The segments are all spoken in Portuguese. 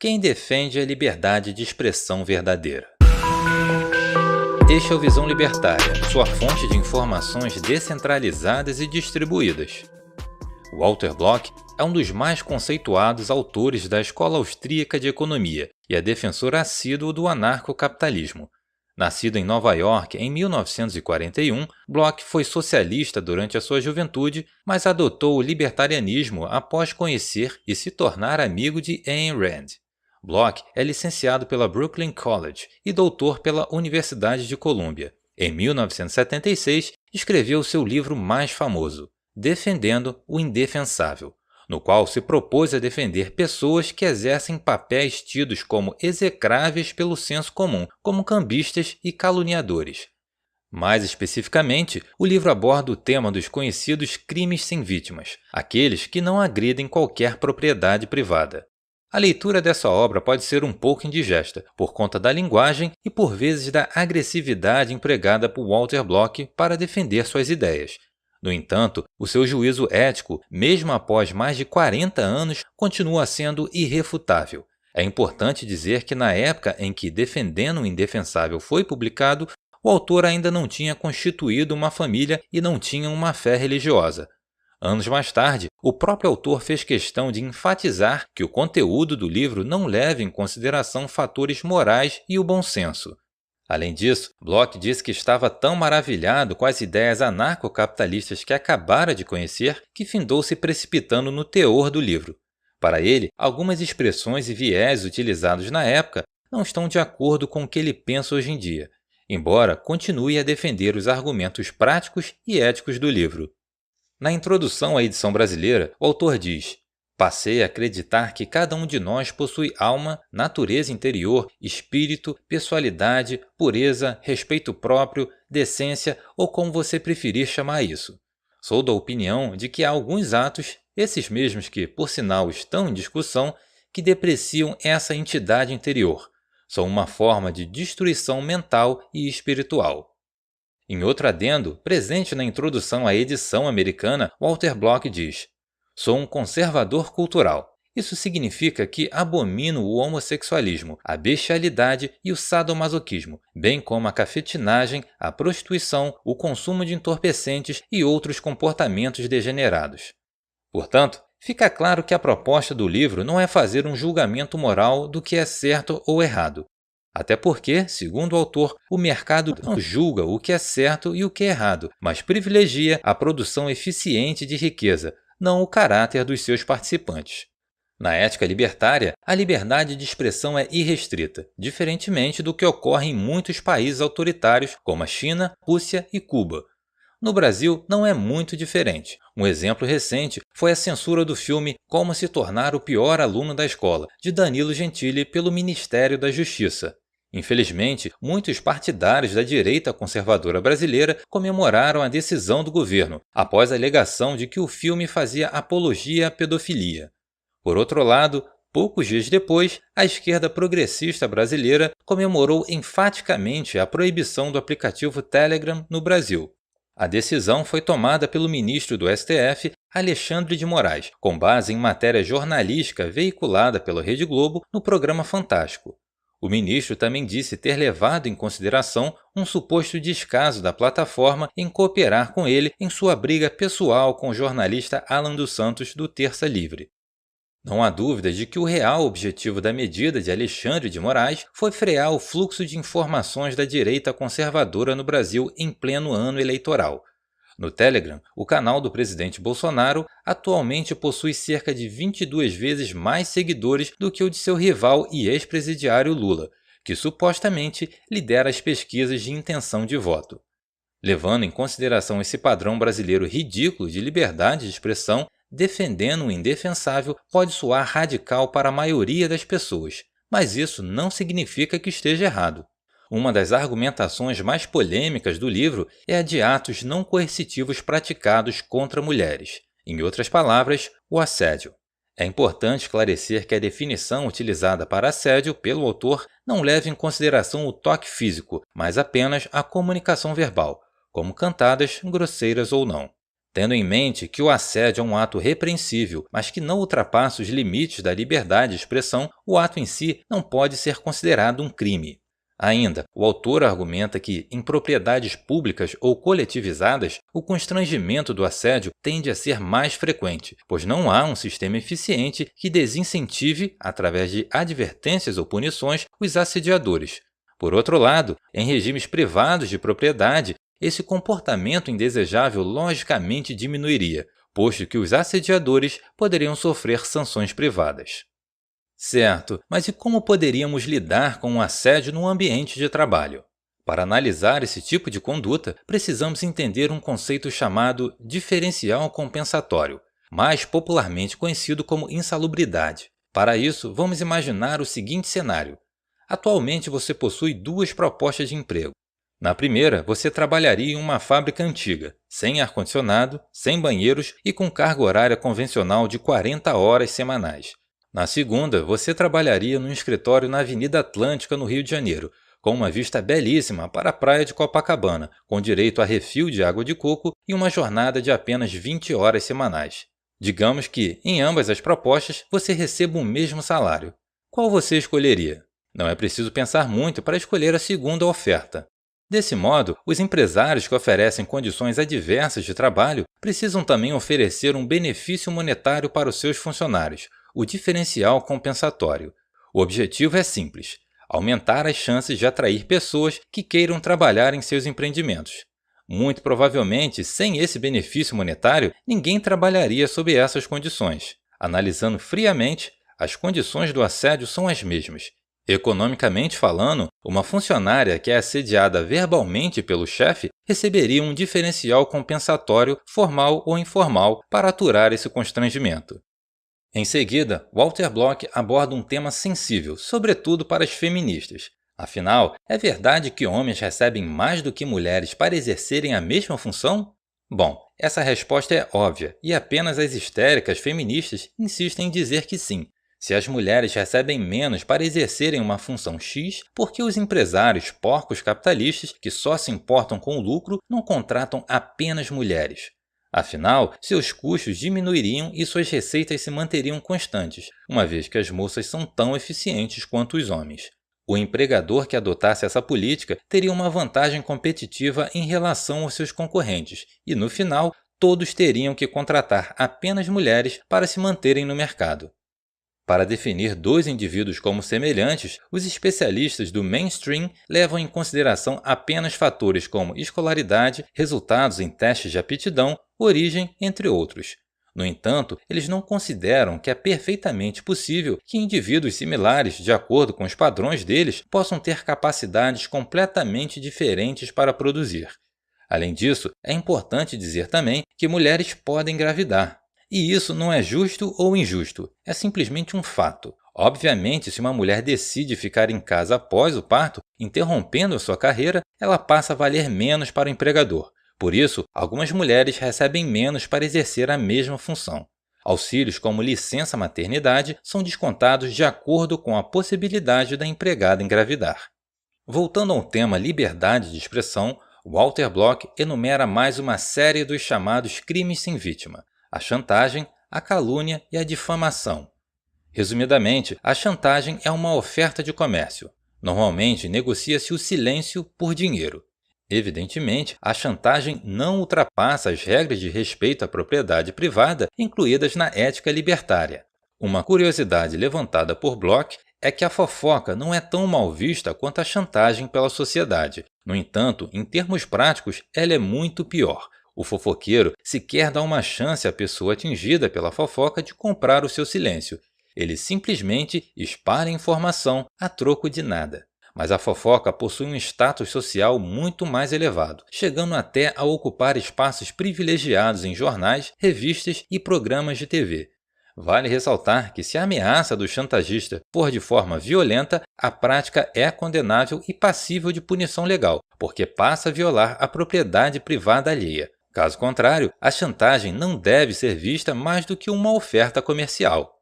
Quem defende a liberdade de expressão verdadeira? Este é o Visão Libertária, sua fonte de informações descentralizadas e distribuídas. Walter Block é um dos mais conceituados autores da Escola Austríaca de Economia e é defensor assíduo do anarcocapitalismo. Nascido em Nova York em 1941, Block foi socialista durante a sua juventude, mas adotou o libertarianismo após conhecer e se tornar amigo de Ayn Rand. Block é licenciado pela Brooklyn College e doutor pela Universidade de Colômbia. Em 1976, escreveu seu livro mais famoso, Defendendo o Indefensável, no qual se propôs a defender pessoas que exercem papéis tidos como execráveis pelo senso comum, como cambistas e caluniadores. Mais especificamente, o livro aborda o tema dos conhecidos crimes sem vítimas, aqueles que não agridem qualquer propriedade privada. A leitura dessa obra pode ser um pouco indigesta, por conta da linguagem e por vezes da agressividade empregada por Walter Block para defender suas ideias. No entanto, o seu juízo ético, mesmo após mais de 40 anos, continua sendo irrefutável. É importante dizer que na época em que Defendendo o Indefensável foi publicado, o autor ainda não tinha constituído uma família e não tinha uma fé religiosa. Anos mais tarde, o próprio autor fez questão de enfatizar que o conteúdo do livro não leva em consideração fatores morais e o bom senso. Além disso, Block disse que estava tão maravilhado com as ideias anarcocapitalistas que acabara de conhecer que findou se precipitando no teor do livro. Para ele, algumas expressões e viés utilizados na época não estão de acordo com o que ele pensa hoje em dia, embora continue a defender os argumentos práticos e éticos do livro. Na introdução à edição brasileira, o autor diz: "Passei a acreditar que cada um de nós possui alma, natureza interior, espírito, pessoalidade, pureza, respeito próprio, decência ou como você preferir chamar isso. Sou da opinião de que há alguns atos, esses mesmos que, por sinal, estão em discussão, que depreciam essa entidade interior. São uma forma de destruição mental e espiritual." Em outro adendo, presente na introdução à edição americana, Walter Block diz: "Sou um conservador cultural. Isso significa que abomino o homossexualismo, a bestialidade e o sadomasoquismo, bem como a cafetinagem, a prostituição, o consumo de entorpecentes e outros comportamentos degenerados." Portanto, fica claro que a proposta do livro não é fazer um julgamento moral do que é certo ou errado. Até porque, segundo o autor, o mercado não julga o que é certo e o que é errado, mas privilegia a produção eficiente de riqueza, não o caráter dos seus participantes. Na ética libertária, a liberdade de expressão é irrestrita, diferentemente do que ocorre em muitos países autoritários como a China, Rússia e Cuba. No Brasil, não é muito diferente. Um exemplo recente foi a censura do filme Como se tornar o pior aluno da escola, de Danilo Gentili, pelo Ministério da Justiça. Infelizmente, muitos partidários da direita conservadora brasileira comemoraram a decisão do governo, após a alegação de que o filme fazia apologia à pedofilia. Por outro lado, poucos dias depois, a esquerda progressista brasileira comemorou enfaticamente a proibição do aplicativo Telegram no Brasil. A decisão foi tomada pelo ministro do STF, Alexandre de Moraes, com base em matéria jornalística veiculada pela Rede Globo no programa Fantástico. O ministro também disse ter levado em consideração um suposto descaso da plataforma em cooperar com ele em sua briga pessoal com o jornalista Alan dos Santos, do Terça Livre. Não há dúvida de que o real objetivo da medida de Alexandre de Moraes foi frear o fluxo de informações da direita conservadora no Brasil em pleno ano eleitoral. No Telegram, o canal do presidente Bolsonaro atualmente possui cerca de 22 vezes mais seguidores do que o de seu rival e ex-presidiário Lula, que supostamente lidera as pesquisas de intenção de voto. Levando em consideração esse padrão brasileiro ridículo de liberdade de expressão, defendendo o indefensável pode soar radical para a maioria das pessoas, mas isso não significa que esteja errado. Uma das argumentações mais polêmicas do livro é a de atos não coercitivos praticados contra mulheres. Em outras palavras, o assédio. É importante esclarecer que a definição utilizada para assédio pelo autor não leva em consideração o toque físico, mas apenas a comunicação verbal, como cantadas, grosseiras ou não. Tendo em mente que o assédio é um ato repreensível, mas que não ultrapassa os limites da liberdade de expressão, o ato em si não pode ser considerado um crime. Ainda, o autor argumenta que, em propriedades públicas ou coletivizadas, o constrangimento do assédio tende a ser mais frequente, pois não há um sistema eficiente que desincentive, através de advertências ou punições, os assediadores. Por outro lado, em regimes privados de propriedade, esse comportamento indesejável logicamente diminuiria, posto que os assediadores poderiam sofrer sanções privadas. Certo, mas e como poderíamos lidar com o assédio no ambiente de trabalho? Para analisar esse tipo de conduta, precisamos entender um conceito chamado diferencial compensatório, mais popularmente conhecido como insalubridade. Para isso, vamos imaginar o seguinte cenário. Atualmente você possui duas propostas de emprego. Na primeira, você trabalharia em uma fábrica antiga, sem ar-condicionado, sem banheiros e com carga horária convencional de 40 horas semanais. Na segunda, você trabalharia num escritório na Avenida Atlântica, no Rio de Janeiro, com uma vista belíssima para a praia de Copacabana, com direito a refil de água de coco e uma jornada de apenas 20 horas semanais. Digamos que, em ambas as propostas, você receba o mesmo salário. Qual você escolheria? Não é preciso pensar muito para escolher a segunda oferta. Desse modo, os empresários que oferecem condições adversas de trabalho precisam também oferecer um benefício monetário para os seus funcionários, o diferencial compensatório. O objetivo é simples: aumentar as chances de atrair pessoas que queiram trabalhar em seus empreendimentos. Muito provavelmente, sem esse benefício monetário, ninguém trabalharia sob essas condições. Analisando friamente, as condições do assédio são as mesmas. Economicamente falando, uma funcionária que é assediada verbalmente pelo chefe receberia um diferencial compensatório, formal ou informal, para aturar esse constrangimento. Em seguida, Walter Block aborda um tema sensível, sobretudo para as feministas. Afinal, é verdade que homens recebem mais do que mulheres para exercerem a mesma função? Bom, essa resposta é óbvia, e apenas as histéricas feministas insistem em dizer que sim. Se as mulheres recebem menos para exercerem uma função X, por que os empresários porcos capitalistas, que só se importam com o lucro, não contratam apenas mulheres? Afinal, seus custos diminuiriam e suas receitas se manteriam constantes, uma vez que as moças são tão eficientes quanto os homens. O empregador que adotasse essa política teria uma vantagem competitiva em relação aos seus concorrentes, e no final, todos teriam que contratar apenas mulheres para se manterem no mercado. Para definir dois indivíduos como semelhantes, os especialistas do mainstream levam em consideração apenas fatores como escolaridade, resultados em testes de aptidão, origem, entre outros. No entanto, eles não consideram que é perfeitamente possível que indivíduos similares, de acordo com os padrões deles, possam ter capacidades completamente diferentes para produzir. Além disso, é importante dizer também que mulheres podem engravidar. E isso não é justo ou injusto, é simplesmente um fato. Obviamente, se uma mulher decide ficar em casa após o parto, interrompendo a sua carreira, ela passa a valer menos para o empregador. Por isso, algumas mulheres recebem menos para exercer a mesma função. Auxílios como licença maternidade são descontados de acordo com a possibilidade da empregada engravidar. Voltando ao tema liberdade de expressão, Walter Block enumera mais uma série dos chamados crimes sem vítima: a chantagem, a calúnia e a difamação. Resumidamente, a chantagem é uma oferta de comércio. Normalmente, negocia-se o silêncio por dinheiro. Evidentemente, a chantagem não ultrapassa as regras de respeito à propriedade privada incluídas na ética libertária. Uma curiosidade levantada por Block é que a fofoca não é tão mal vista quanto a chantagem pela sociedade. No entanto, em termos práticos, ela é muito pior. O fofoqueiro sequer dá uma chance à pessoa atingida pela fofoca de comprar o seu silêncio. Ele simplesmente espalha informação a troco de nada. Mas a fofoca possui um status social muito mais elevado, chegando até a ocupar espaços privilegiados em jornais, revistas e programas de TV. Vale ressaltar que se a ameaça do chantagista for de forma violenta, a prática é condenável e passível de punição legal, porque passa a violar a propriedade privada alheia. Caso contrário, a chantagem não deve ser vista mais do que uma oferta comercial.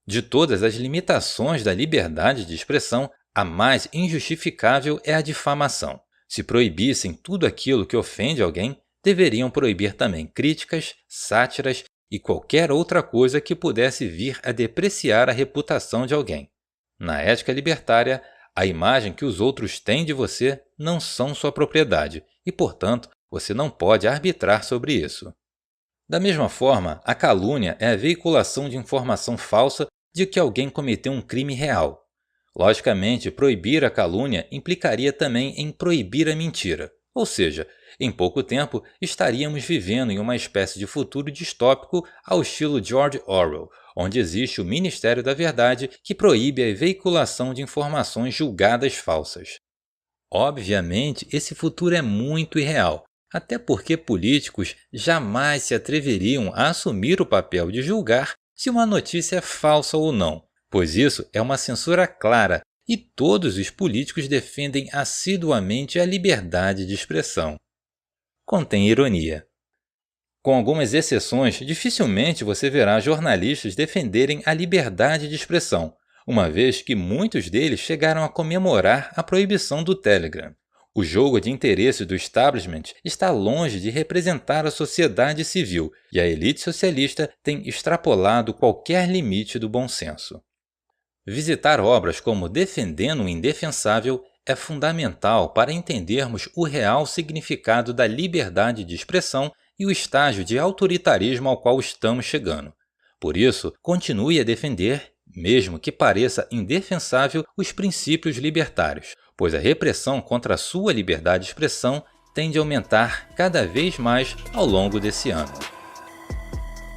De todas as limitações da liberdade de expressão, a mais injustificável é a difamação. Se proibissem tudo aquilo que ofende alguém, deveriam proibir também críticas, sátiras e qualquer outra coisa que pudesse vir a depreciar a reputação de alguém. Na ética libertária, a imagem que os outros têm de você não são sua propriedade e, portanto, você não pode arbitrar sobre isso. Da mesma forma, a calúnia é a veiculação de informação falsa de que alguém cometeu um crime real. Logicamente, proibir a calúnia implicaria também em proibir a mentira, ou seja, em pouco tempo estaríamos vivendo em uma espécie de futuro distópico ao estilo George Orwell, onde existe o Ministério da Verdade que proíbe a veiculação de informações julgadas falsas. Obviamente, esse futuro é muito irreal, até porque políticos jamais se atreveriam a assumir o papel de julgar se uma notícia é falsa ou não, pois isso é uma censura clara e todos os políticos defendem assiduamente a liberdade de expressão. Contém ironia. Com algumas exceções, dificilmente você verá jornalistas defenderem a liberdade de expressão, uma vez que muitos deles chegaram a comemorar a proibição do Telegram. O jogo de interesses do establishment está longe de representar a sociedade civil e a elite socialista tem extrapolado qualquer limite do bom senso. Visitar obras como Defendendo o Indefensável é fundamental para entendermos o real significado da liberdade de expressão e o estágio de autoritarismo ao qual estamos chegando. Por isso, continue a defender, mesmo que pareça indefensável, os princípios libertários, pois a repressão contra a sua liberdade de expressão tende a aumentar cada vez mais ao longo desse ano.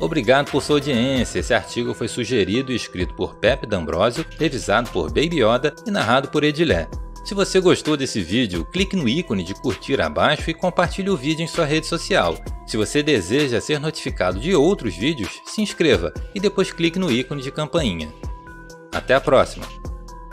Obrigado por sua audiência. Esse artigo foi sugerido e escrito por Pepe D'Ambrosio, revisado por Baby Yoda e narrado por Edilé. Se você gostou desse vídeo, clique no ícone de curtir abaixo e compartilhe o vídeo em sua rede social. Se você deseja ser notificado de outros vídeos, se inscreva e depois clique no ícone de campainha. Até a próxima!